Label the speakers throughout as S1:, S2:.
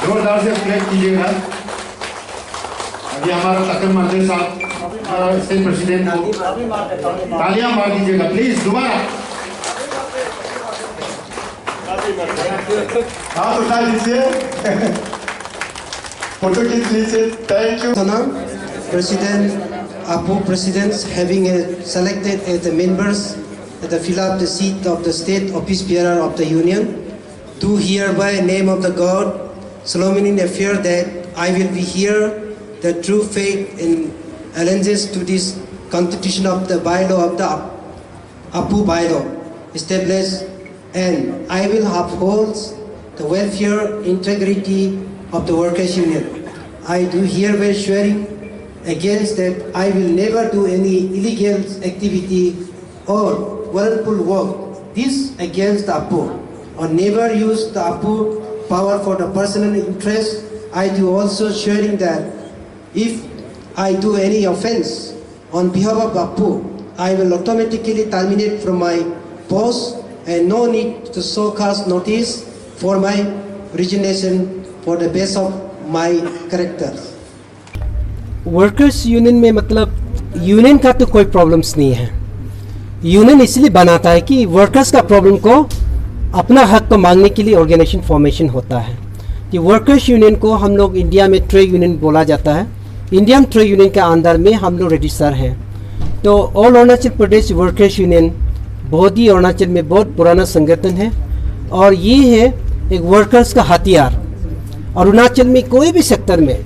S1: जोरदार से क्लैप कीजिएगा। अभी हमारा तकन मंत्री साहब, हमारा स्टेट प्रेसिडेंट को तालियां मार दीजिएगा प्लीज। दोबारा हाथ उठा लीजिए, फोटो खींच लीजिए। Thank you.
S2: President Apu presidents having selected as the members to fill up the seat of the state office bearer of the union, do hereby name of the God solemnly affirm that I will be here the true faith and allegiance to this constitution of the bylaw of the Apu bylaw established, and I will uphold the welfare integrity of the workers union. I do hereby swearing against that I will never do any illegal activity or wrongful work this against the Apu, or never use the Apu power for the personal interest. I do also swearing that if I do any offense on behalf of Apu, I will automatically terminate from my post and no need to show cause notice for my resignation for the base of my characters.
S3: Workers union में मतलब union का तो कोई problems नहीं है। Union इसलिए बनाता है कि वर्कर्स का प्रॉब्लम को अपना हक को मांगने के लिए ऑर्गेनाइजेशन फॉर्मेशन होता है। कि वर्कर्स यूनियन को हम लोग इंडिया में ट्रेड यूनियन बोला जाता है। इंडियन ट्रेड यूनियन के अंदर में हम लोग रजिस्टर हैं। तो all Arunachal Pradesh workers union बहुत ही अरुणाचल में बहुत पुराना संगठन है और ये है एक वर्कर्स का हथियार। अरुणाचल में कोई भी सेक्टर में,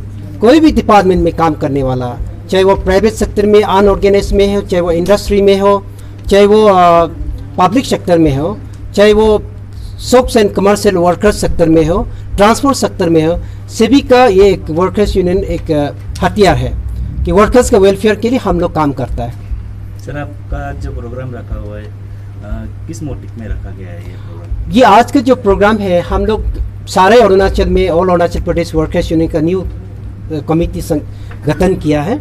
S3: कोई भी डिपार्टमेंट में काम करने वाला, चाहे वो प्राइवेट सेक्टर में अनऑर्गेनाइज में हो, चाहे वो इंडस्ट्री में हो, चाहे वो पब्लिक सेक्टर में हो, चाहे वो shops and commercial workers sector में हो, ट्रांसपोर्ट सेक्टर में हो, सभी का ये एक वर्कर्स यूनियन एक हथियार है कि वर्कर्स का वेलफेयर के लिए हम लोग काम करता है।
S4: सर, आपका जो प्रोग्राम रखा हुआ है किस मोटिव में रखा गया है ये प्रोग्राम?
S3: ये आज का जो प्रोग्राम है, हम लोग सारे अरुणाचल में all Arunachal Pradesh workers union का न्यू कमेटी गठन किया है।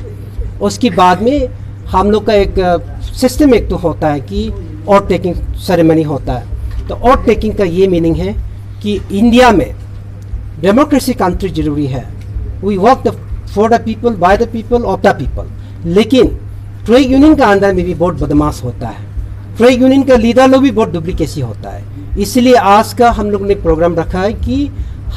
S3: उसके बाद में हम लोग का एक सिस्टम एक तो होता है कि ओथ टेकिंग सेरेमनी होता है। तो ओथ टेकिंग का ये मीनिंग है कि इंडिया में डेमोक्रेसी कंट्री जरूरी है। We work for the people, by the people, of the people. लेकिन ट्रेड यूनियन का अंदर में भी बहुत बदमाश होता है। ट्रेड यूनियन का लीडर लोग भी बहुत डुप्लीकेसी होता है। इसलिए आज का हम लोग ने प्रोग्राम रखा है कि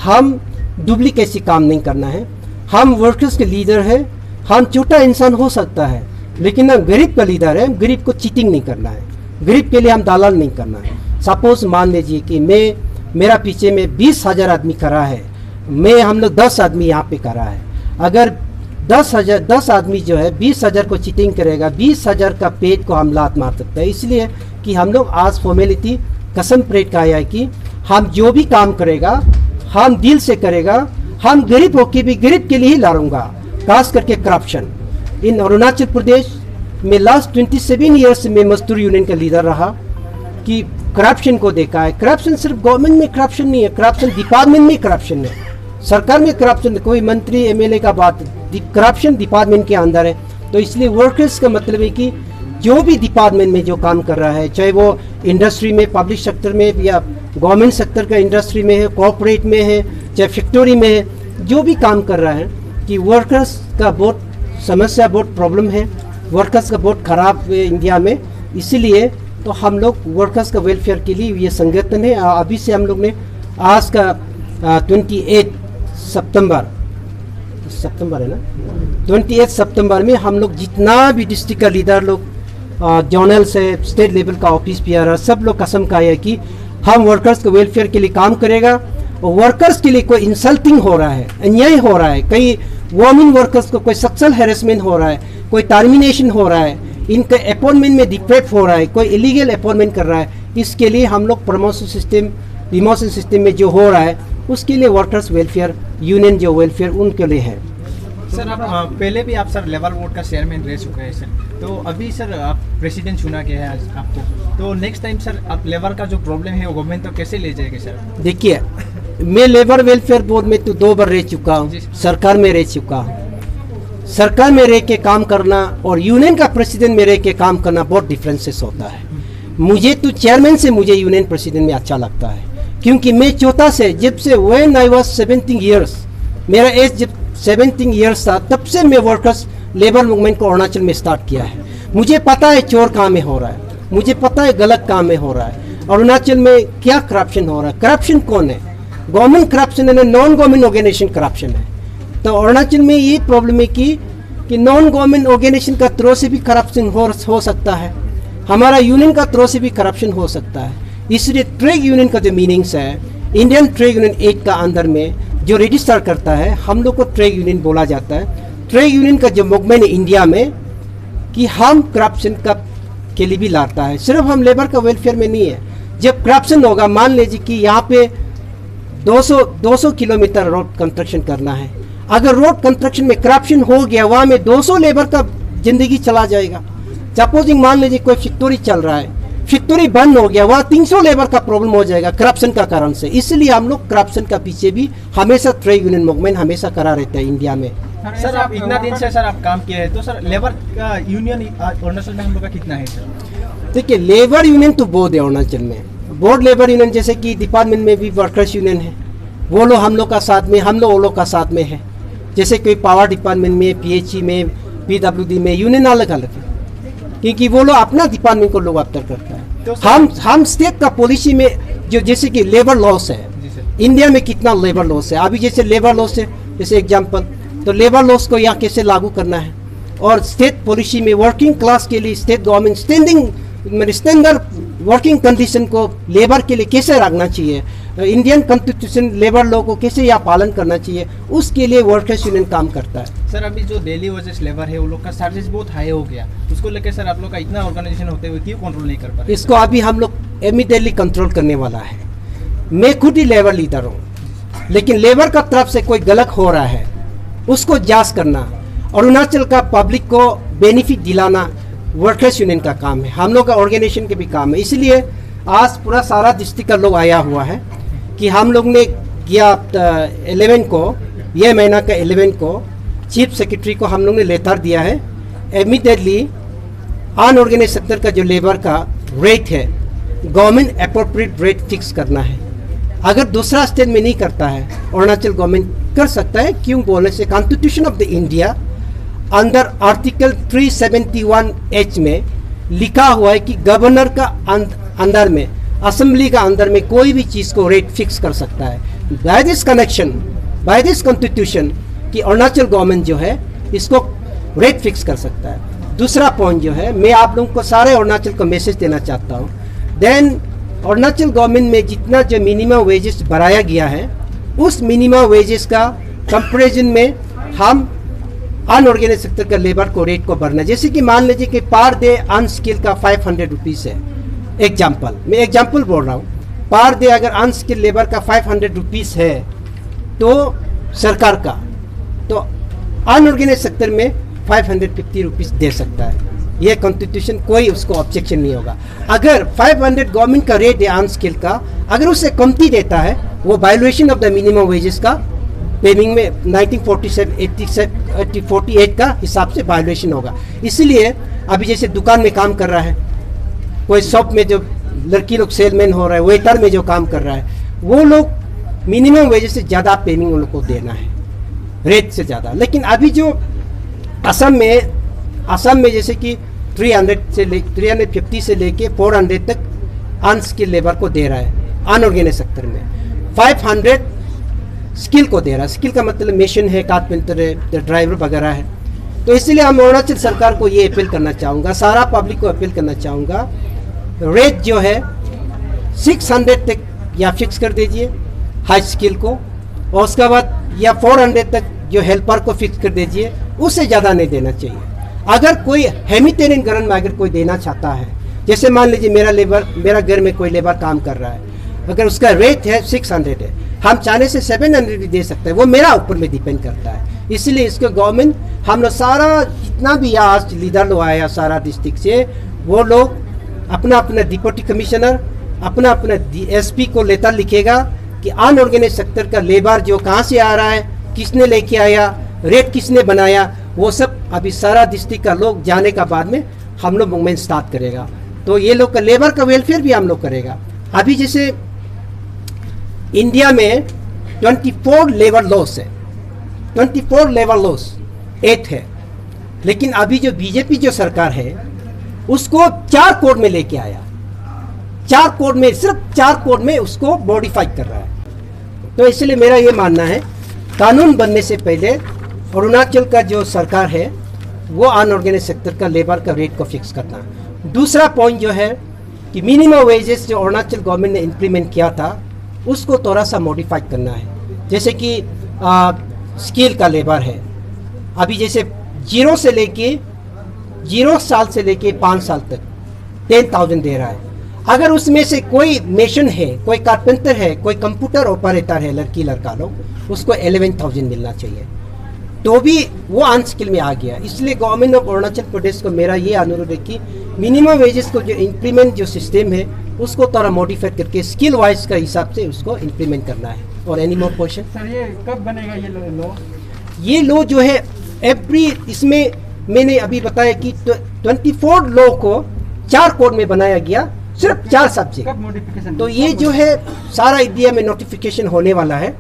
S3: हम डुप्लीकेसी काम नहीं करना है। हम वर्कर्स के लीडर हैं। हम छोटा इंसान हो सकता है लेकिन हम गरीब का लीडर है। गरीब को चीटिंग नहीं करना है, गरीब के लिए हम दलाल नहीं करना है। सपोज मान लीजिए कि मेरा पीछे में 20,000 आदमी खड़ा है, हम लोग 10 आदमी यहाँ पे खड़ा है। अगर 10 आदमी जो है 20,000 को चीटिंग करेगा, 20,000 का पेट को हम लात मार सकते हैं। इसलिए कि हम लोग आज फॉर्मेलिटी कसम प्रेट का आया है कि हम जो भी काम करेगा हम दिल से करेगा। हम गरीब होके भी गरीब के लिए ही लड़ूंगा। खास करके करप्शन इन अरुणाचल प्रदेश में लास्ट 27 ईयर्स में मजदूर यूनियन का लीडर रहा कि करप्शन को देखा है। करप्शन सिर्फ गवर्नमेंट में करप्शन नहीं है, करप्शन डिपार्टमेंट में करप्शन है, सरकार में करप्शन, कोई मंत्री एमएलए का बात, करप्शन डिपार्टमेंट के अंदर है। तो इसलिए वर्कर्स का मतलब है कि जो भी डिपार्टमेंट में जो काम कर रहा है, चाहे वो इंडस्ट्री में, पब्लिक सेक्टर में या गवर्नमेंट सेक्टर का इंडस्ट्री में है, कॉर्पोरेट में है, चाहे फैक्ट्री में है, जो भी काम कर रहा है कि वर्कर्स का बहुत समस्या, बहुत प्रॉब्लम है। वर्कर्स का बहुत ख़राब है इंडिया में। इसीलिए तो हम लोग वर्कर्स का वेलफेयर के लिए ये संगठन है। अभी से हम लोग ने आज का 28 सितंबर है ना, 28 सितंबर में हम लोग जितना भी डिस्ट्रिक्ट का लीडर लोग, जोनल से स्टेट लेवल का ऑफिस पियर, सब लोग कसम खाए है कि हम वर्कर्स के वेलफेयर के लिए काम करेगा। और वर्कर्स के लिए कोई इंसल्टिंग हो रहा है, अन्याय हो रहा है, कई वुमेन वर्कर्स को कोई सेक्सुअल हैरेसमेंट हो रहा है, कोई टर्मिनेशन हो रहा है, इनके अपॉइंटमेंट में डिप्रेप हो रहा है, कोई इलीगल अपॉइंटमेंट कर रहा है, इसके लिए हम लोग प्रमोशन सिस्टम, डिमोशन सिस्टम में जो हो रहा है उसके लिए वर्कर्स वेलफेयर यूनियन जो वेलफेयर उनके लिए है।
S5: सर, आप पहले भी आप सर लेबर बोर्ड का चेयरमैन रह चुके हैं सर, तो अभी सर आप प्रेसिडेंट चुना गया है आपको, तो नेक्स्ट टाइम सर आप लेबर का जो प्रॉब्लम है वो गवर्नमेंट तो कैसे ले जाएगी सर?
S3: देखिए, मैं लेबर वेलफेयर बोर्ड में तो 2 बार रह चुका हूँ, सरकार में रह चुका हूँ। सरकार में रह के काम करना और यूनियन का प्रेसिडेंट में रह के काम करना बहुत डिफरेंसेस होता है। मुझे तो चेयरमैन से मुझे यूनियन प्रेसिडेंट में अच्छा लगता है क्योंकि मैं चौथा से जब से व्हेन आई वाज 17 इयर्स, मेरा एज जब 17 इयर्स था, तब से मैं वर्कर्स लेबर मूवमेंट को अरुणाचल में स्टार्ट किया है। मुझे पता है चोर कहाँ में हो रहा है, मुझे पता है गलत काम में हो रहा है, अरुणाचल में क्या करप्शन हो रहा है। करप्शन कौन है? गवर्नमेंट करप्शन है, नॉन गवर्नमेंट ऑर्गेनाइजेशन करप्शन है। तो अरुणाचल में ये प्रॉब्लम है कि नॉन गवर्नमेंट ऑर्गेनाइजेशन का थ्रू से भी करप्शन हो सकता है, हमारा यूनियन का थ्रू से भी करप्शन हो सकता है। इसलिए ट्रेड यूनियन का जो मीनिंग्स है, इंडियन ट्रेड यूनियन एक्ट का अंदर में जो रजिस्टर करता है, हम लोग को ट्रेड यूनियन बोला जाता है। ट्रेड यूनियन का जो मूवमेंट है इंडिया में कि हम करप्शन का के लिए भी लड़ता है, सिर्फ हम लेबर का वेलफेयर में नहीं है। जब करप्शन होगा, मान लीजिए कि यहाँ पे 200 किलोमीटर रोड कंस्ट्रक्शन करना है, अगर रोड कंस्ट्रक्शन में करप्शन हो गया, वहाँ में 200 लेबर का जिंदगी चला जाएगा। सपोजिंग मान लीजिए कोई फैक्ट्री चल रहा है, फैक्ट्री बंद हो गया, वहाँ 300 लेबर का प्रॉब्लम हो जाएगा करप्शन का कारण से। इसलिए हम लोग करप्शन का पीछे भी हमेशा ट्रेड यूनियन मूवमेंट हमेशा करा रहता है इंडिया में।
S5: सर आप इतना दिन से सर आप काम किए हैं, तो सर लेबर का यूनियन अरुणाचल में हम लोग का कितना है सर?
S3: देखिए, लेबर यूनियन तो बहुत है अरुणाचल में, बोर्ड लेबर यूनियन जैसे कि डिपार्टमेंट में भी वर्कर्स यूनियन है, वो लोग हम लोग का साथ में, हम लोग वो लोग का साथ में है। जैसे कोई पावर डिपार्टमेंट में, पीएचई में, पीडब्ल्यूडी में यूनियन अलग अलग है, क्योंकि वो लोग अपना डिपार्टमेंट को लोग अफ्तर करता है। तो हम स्टेट का पॉलिसी में जो जैसे कि लेबर लॉस है, इंडिया में कितना लेबर लॉस है, अभी जैसे लेबर लॉस है, जैसे एग्जाम्पल, तो लेबर लॉस को यहाँ कैसे लागू करना है, और स्टेट पॉलिसी में वर्किंग क्लास के लिए state government standard working condition को लेबर के लिए कैसे रखना चाहिए, इंडियन कॉन्स्टिट्यूशन लेबर लॉ को कैसे यहाँ पालन करना चाहिए, उसके लिए वर्कर्स यूनियन काम करता है।
S5: सर अभी जो डेली वेजेस लेबर है, वो लोग का चार्जेस बहुत हाई हो गया, उसको लेकर सर आप लोग का इतना ऑर्गेनाइजेशन होते हुए क्यों कंट्रोल नहीं कर पा रहे?
S3: इसको अभी हम लोग इमीडिएटली कंट्रोल करने वाला है। मैं खुद ही लेबर लीडर हूँ, लेकिन लेबर का तरफ से कोई गलत हो रहा है उसको जांच करना, अरुणाचल का पब्लिक को बेनिफिट दिलाना वर्कर्स यूनियन का काम है, हम लोग का ऑर्गेनाइजेशन के भी काम है। इसलिए आज पूरा सारा डिस्ट्रिक्ट का लोग आया हुआ है कि हम लोग ने किया 11 को, यह महीना का 11 को चीफ सेक्रेटरी को हम लोग ने लेटर दिया है, इमीडिएटली अनऑर्गेनाइज सेक्टर का जो लेबर का रेट है, गवर्नमेंट अप्रोप्रिएट रेट फिक्स करना है। अगर दूसरा स्टेट में नहीं करता है, अरुणाचल गवर्नमेंट कर सकता है। क्यों बोलने से, कॉन्स्टिट्यूशन ऑफ द इंडिया अंदर आर्टिकल 371H में लिखा हुआ है कि गवर्नर का अंदर में, असेंबली का अंदर में कोई भी चीज़ को रेट फिक्स कर सकता है। By this connection, by this constitution कि अरुणाचल गवर्नमेंट जो है इसको रेट फिक्स कर सकता है। दूसरा पॉइंट जो है, मैं आप लोगों को सारे अरुणाचल को मैसेज देना चाहता हूँ, देन अरुणाचल गवर्नमेंट में जितना जो मिनिमम वेजेस बढ़ाया गया है, उस मिनिमम वेजेस का कंपेरिजन में हम अनऑर्गेनाइज सेक्टर का लेबर को रेट को बढ़ना, जैसे कि मान लीजिए कि पर डे अनस्किल का 500 रुपीज़ है, एग्जाम्पल, मैं एग्जाम्पल बोल रहा हूँ, पर डे अगर अनस्किल लेबर का 500 रुपीज़ है तो सरकार का, तो अनऑर्गेनाइज सेक्टर में 550 रुपीज़ दे सकता है। ये कॉन्स्टिट्यूशन, कोई उसको ऑब्जेक्शन नहीं होगा। अगर 500 गवर्नमेंट का रेट है अनस्किल का, अगर उससे कमती देता है, वो violation of the minimum wages का पेमिंग में 1948 का हिसाब से वायलेशन होगा। इसलिए अभी जैसे दुकान में काम कर रहा है, कोई शॉप में जो लड़की लोग सेलमैन हो रहा है, वेटर में जो काम कर रहा है, वो लोग मिनिमम वेजेस से ज़्यादा पेमिंग उन लोग को देना है, रेट से ज़्यादा। लेकिन अभी जो असम में जैसे कि 350 से लेके 400 तक अनस्किल लेबर को दे रहा है, अनऑर्गेनाइज सेक्टर में 500 स्किल को दे रहा है। स्किल का मतलब मशीन है, कारपेंटर है, ड्राइवर वगैरह है। तो इसलिए हम अरुणाचल सरकार को ये अपील करना चाहूँगा, सारा पब्लिक को अपील करना चाहूँगा, रेट जो है 600 तक या फिक्स कर दीजिए हाई स्किल को, और उसके बाद या 400 तक जो हेल्पर को फिक्स कर दीजिए, उससे ज़्यादा नहीं देना चाहिए। अगर कोई हेमिटेरियन घर में अगर कोई देना चाहता है, जैसे मान लीजिए मेरा घर में कोई लेबर काम कर रहा है, अगर उसका रेट है 600 है, हम चाहने से 700 भी दे सकते हैं, वो मेरा ऊपर में डिपेंड करता है। इसलिए इसको गवर्नमेंट, हम लोग सारा जितना भी आज लीडर लोग आया सारा डिस्ट्रिक्ट से, वो लोग अपना अपना डिप्टी कमिश्नर, अपना अपना एसपी को लेटर लिखेगा कि अनऑर्गेनाइज सेक्टर का लेबर जो कहाँ से आ रहा है, किसने लेके आया, रेट किसने बनाया, वो सब अभी सारा डिस्ट्रिक्ट का लोग जाने का बाद में हम लोग मूवमेंट स्टार्ट करेगा। तो ये लोग का लेबर का वेलफेयर भी हम लोग करेगा। अभी जैसे इंडिया में 24 लेबर लॉस है, 24 लेबर लॉस एक्ट है, लेकिन अभी जो बीजेपी जो सरकार है उसको 4 कोड में लेके आया, 4 कोड में, सिर्फ 4 कोड में उसको मॉडिफाई कर रहा है। तो इसलिए मेरा ये मानना है कानून बनने से पहले अरुणाचल का जो सरकार है वो अनऑर्गेनाइज सेक्टर का लेबर का रेट को फिक्स करना। दूसरा पॉइंट जो है कि मिनिमम वेजेस जो अरुणाचल गवर्नमेंट ने इम्प्लीमेंट किया था उसको थोड़ा सा मॉडिफाई करना है। जैसे कि स्किल का लेबर है, अभी जैसे 0 साल से लेके 5 साल तक 10,000 दे रहा है। अगर उसमें से कोई मेशन है, कोई कारपेंटर है, कोई कंप्यूटर ऑपरेटर है, लड़की लड़का लोग, उसको 11,000 मिलना चाहिए। तो भी वो अनस्किल में आ गया। इसलिए गवर्नमेंट ऑफ अरुणाचल प्रदेश को मेरा ये अनुरोध है कि मिनिमम वेजेस को जो इम्प्लीमेंट जो सिस्टम है उसको थोड़ा मॉडिफाई करके स्किल वाइज का हिसाब से उसको इम्प्लीमेंट करना है। और एनी मोर क्वेश्चन?
S5: सर ये कब बनेगा ये लॉ?
S3: ये लॉ जो है इसमें मैंने अभी बताया कि 24 लॉ को 4 कोड में बनाया गया, सिर्फ 4 सब्जेक्ट।
S5: कब नोटिफिकेशन?
S3: तो ये जो है सारा इंडिया में नोटिफिकेशन होने वाला है।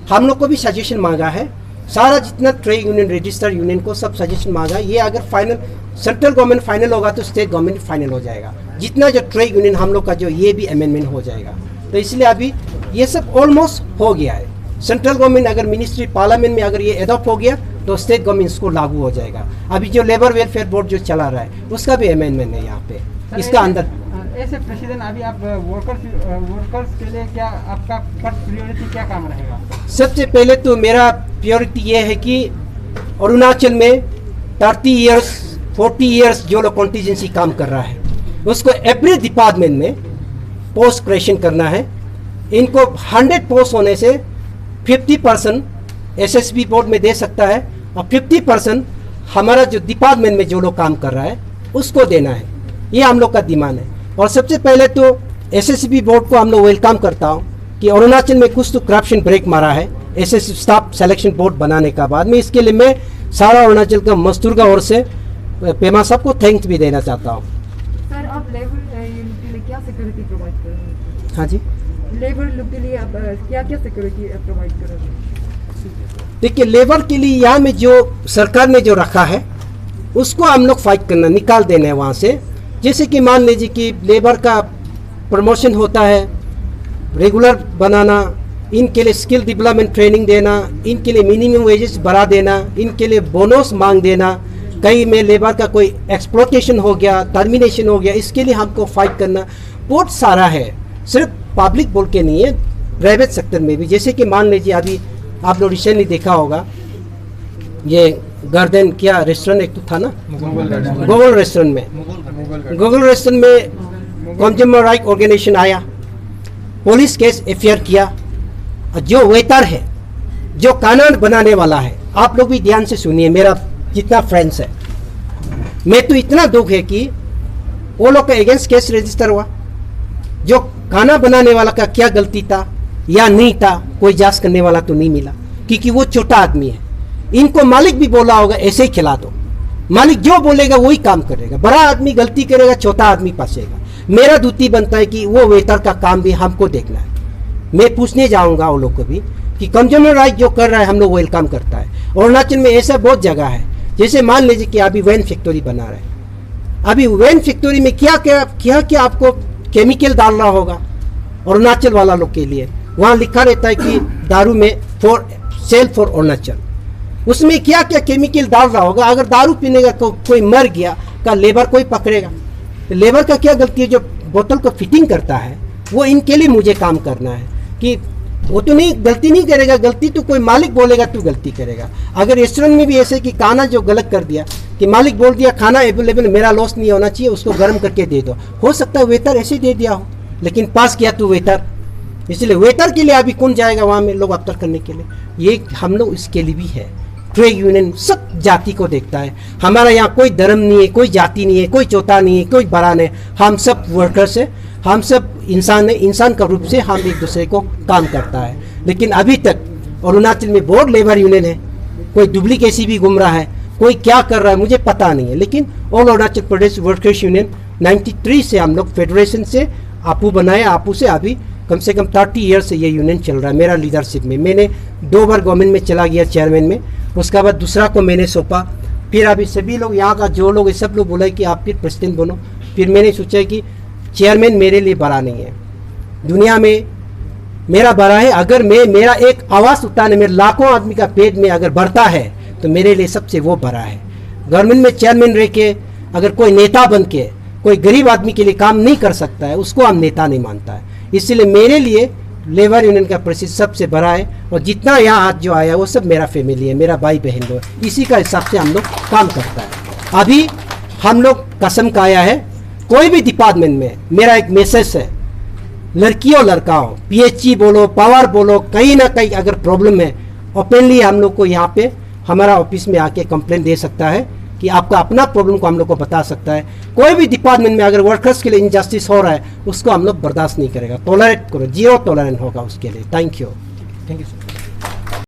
S3: हम लोग को भी सजेशन मांगा है, सारा जितना ट्रेड यूनियन, रजिस्टर्ड यूनियन को सब सजेशन मांगा है। ये अगर फाइनल सेंट्रल गवर्नमेंट फाइनल होगा तो स्टेट गवर्नमेंट फाइनल हो जाएगा। जितना जो ट्रेड यूनियन हम लोग का जो ये भी अमेंडमेंट हो जाएगा। तो इसलिए अभी ये सब ऑलमोस्ट हो गया है। सेंट्रल गवर्नमेंट अगर मिनिस्ट्री पार्लियामेंट में अगर ये एडॉप्ट हो गया तो स्टेट गवर्नमेंट इसको लागू हो जाएगा। अभी जो लेबर वेलफेयर बोर्ड जो चला रहा है उसका भी अमेंडमेंट है यहाँ पे इसका अंदर।
S5: ऐसे प्रेसिडेंट अभी आप वर्कर्स के लिए क्या आपका फर्स्ट प्रायोरिटी क्या काम रहेगा?
S3: सबसे पहले तो मेरा प्रायोरिटी ये है कि अरुणाचल में 30 इयर्स 40 इयर्स जो लोग कॉन्टीजेंसी काम कर रहा है उसको एवरी डिपार्टमेंट में पोस्ट क्रिएशन करना है। इनको 100 पोस्ट होने से 50% एसएसबी बोर्ड में दे सकता है और 50% हमारा जो डिपार्टमेंट में जो लोग काम कर रहा है उसको देना है। ये हम लोग का डिमांड है। और सबसे पहले तो एसएसबी बोर्ड को हम लोग वेलकम करता हूँ कि अरुणाचल में कुछ तो करप्शन ब्रेक मारा है एसएस स्टाफ सिलेक्शन बोर्ड बनाने का बाद में। इसके लिए मैं सारा अरुणाचल का मजदूर का ओर से पेमा साहब को थैंक्स भी देना चाहता हूँ।
S6: सर आप लेबर यूनिट के लिए क्या सिक्योरिटी प्रोवाइड करोगे?
S3: हाँ जी,
S6: लेबर लोग के लिए आप क्या क्या सिक्योरिटी प्रोवाइड करोगे?
S3: देखिए लेबर के लिए यहाँ में जो सरकार ने जो रखा है उसको हम लोग फाइट करना, निकाल देना है वहाँ से। जैसे कि मान लीजिए कि लेबर का प्रमोशन होता है, रेगुलर बनाना, इनके लिए स्किल डेवलपमेंट ट्रेनिंग देना, इनके लिए मिनिमम वेजेस बढ़ा देना, इनके लिए बोनस मांग देना। कहीं में लेबर का कोई एक्सप्लोटेशन हो गया, टर्मिनेशन हो गया, इसके लिए हमको फाइट करना बहुत सारा है। सिर्फ पब्लिक बोल के नहीं है, प्राइवेट सेक्टर में भी। जैसे कि मान लीजिए अभी आप लोग रिसेंटली देखा होगा ये गार्डन क्या रेस्टोरेंट एक तो था ना, गूगल रेस्टोरेंट में, गूगल रेस्टोरेंट में कंज्यूमर राइट ऑर्गेनाइजेशन आया, पुलिस केस एफआईआर किया। और जो वेटर है, जो कानून बनाने वाला है, आप लोग भी ध्यान से सुनिए, मेरा जितना फ्रेंड्स है, मैं तो इतना दुख है कि वो लोग का अगेंस्ट केस रजिस्टर हुआ। जो खाना बनाने वाला का क्या गलती था या नहीं था, कोई जांच करने वाला तो नहीं मिला, क्योंकि वो छोटा आदमी है। इनको मालिक भी बोला होगा ऐसे ही खिला दो, मालिक जो बोलेगा वही काम करेगा। बड़ा आदमी गलती करेगा, छोटा आदमी फंसेगा। मेरा ड्यूटी बनता है कि वो वेटर का काम भी हमको देखना है। मैं पूछने जाऊंगा वो लोग को भी कि कंज्यूमर राइट जो कर रहा है हम लोग वेलकम करता है। अरुणाचल में ऐसा बहुत जगह है, जैसे मान लीजिए कि अभी वैन फैक्ट्री बना रहे हैं। अभी वैन फैक्ट्री में क्या क्या आपको केमिकल डाल रहा होगा अरुणाचल वाला लोग के लिए। वहाँ लिखा रहता है कि दारू में फॉर सेल फॉर अरुणाचल, उसमें क्या क्या केमिकल डाल रहा होगा। अगर दारू पीने का कोई मर गया का लेबर कोई पकड़ेगा? लेबर का क्या गलती है? जो बोतल को फिटिंग करता है वो इनके लिए मुझे काम करना है कि वो तो नहीं गलती नहीं करेगा, गलती तो कोई मालिक बोलेगा तो गलती करेगा। अगर रेस्टोरेंट में भी ऐसे कि खाना जो गलत कर दिया कि मालिक बोल दिया खाना अवेलेबल, मेरा लॉस नहीं होना चाहिए, उसको गर्म करके दे दो, हो सकता है वेटर ऐसे दे दिया हो, लेकिन पास किया तो वेटर। इसलिए वेटर के लिए अभी कौन जाएगा वहाँ में लोग अफ्तर करने के लिए? ये हम लोग इसके लिए भी है। ट्रेड यूनियन सब जाति को देखता है। हमारा यहाँ कोई धर्म नहीं है, कोई जाति नहीं है, कोई चौथा नहीं है, कोई बड़ा नहीं। हम सब वर्कर्स है, हम सब इंसान है। इंसान का रूप से हम एक दूसरे को काम करता है। लेकिन अभी तक अरुणाचल में बहुत लेबर यूनियन है, कोई डुप्लीकेसी भी घूम रहा है, कोई क्या कर रहा है मुझे पता नहीं है। लेकिन all Arunachal Pradesh workers union 93 से हम लोग फेडरेशन से आपू बनाए, आपू से अभी कम से कम 30 ईयर से ये यूनियन चल रहा है मेरा लीडरशिप में। मैंने 2 बार गवर्नमेंट में चला गया चेयरमैन में, उसके बाद दूसरा को मैंने सौंपा, फिर अभी सभी लोग यहाँ का जो लोग सब लोग बोला कि आप फिर प्रेसिडेंट बनो। फिर मैंने सोचा कि चेयरमैन मेरे लिए बड़ा नहीं है, दुनिया में मेरा बड़ा है। अगर मैं मेरा एक आवाज़ उठाने में लाखों आदमी का पेट में अगर बढ़ता है तो मेरे लिए सबसे वो बड़ा है। गवर्नमेंट में चेयरमैन रह के अगर कोई नेता बन के कोई गरीब आदमी के लिए काम नहीं कर सकता है, उसको हम नेता नहीं मानता है। इसलिए मेरे लिए लेबर यूनियन का प्रेसिडेंट सबसे बड़ा है, और जितना यहाँ आज जो आया वो सब मेरा फैमिली है, मेरा भाई बहन लोग, इसी का हिसाब से हम लोग काम करता है। अभी हम लोग कसम खाया है, कोई भी डिपार्टमेंट में मेरा एक मैसेज है, लड़कियों लड़काओं, पीएचई बोलो, पावर बोलो, कहीं ना कहीं अगर प्रॉब्लम है ओपनली हम लोग को यहाँ पे हमारा ऑफिस में आके कंप्लेंट दे सकता है कि आपका अपना प्रॉब्लम को हम लोग को बता सकता है। कोई भी डिपार्टमेंट में अगर वर्कर्स के लिए इनजस्टिस हो रहा है उसको हम लोग बर्दाश्त नहीं करेगा, टॉलरेट करो, जीरो टॉलरेंट होगा उसके लिए। Thank you
S5: sir.